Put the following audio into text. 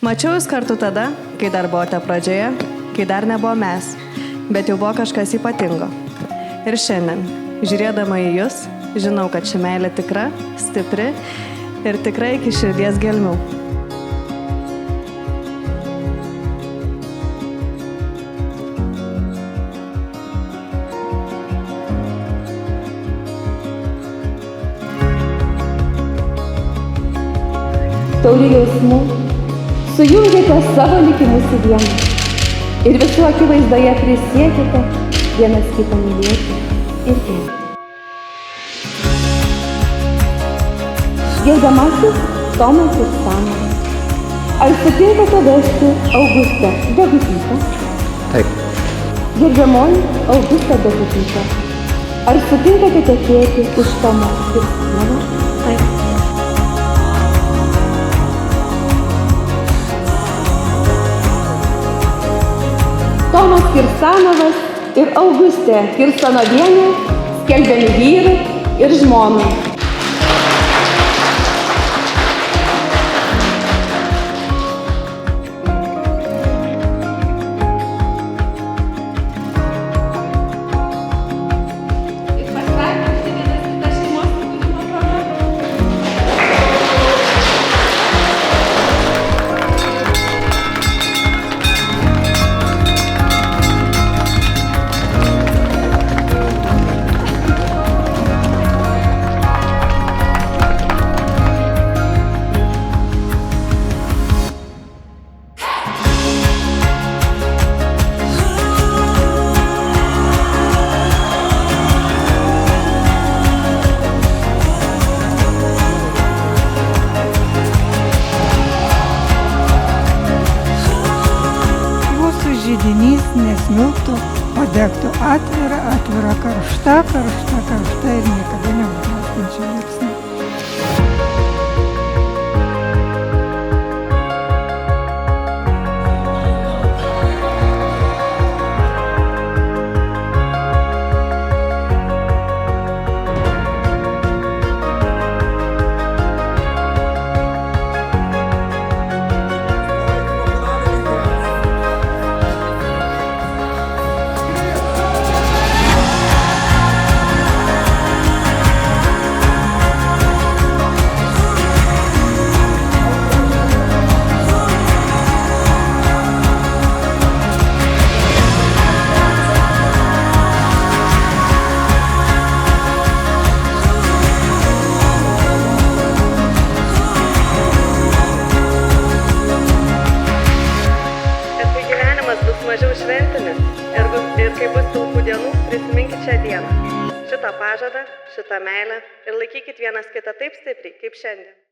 Mačiau jūs kartu tada, kai dar buvote pradžioje, kai dar nebuvo mes, bet jau buvo kažkas ypatingo. Ir šiandien, žiūrėdama į jūs, žinau, kad ši meilė tikra, stipri ir tikrai iki širdies gelmių. Taurių jausmų, sujungėte savo likimus į vieną ir visų akivaizdoje prisiekite vienas kitą mylėti ir gerbti. Gerbiamasis Tomas Kirsanovas, ar sutinkate vesti Augustę Degutytę? Taip. Gerbiamoji Augusta Degutytė, ar sutinkate tekėti už Tomą Kirsanovą? Taip. Tomas Kirsanovas ir Augustė Kirsanovienė skelbiami vyrai ir žmonai. Židinys nesmilktų, o degtų atvira, karšta ir niekada neužgęstančia liepsna. Mažiau šventinis ir kai bus pilkų dienų, prisiminkit šią dieną, šitą pažadą, šitą meilę ir laikykit vienas kitą taip stipriai, kaip šiandien.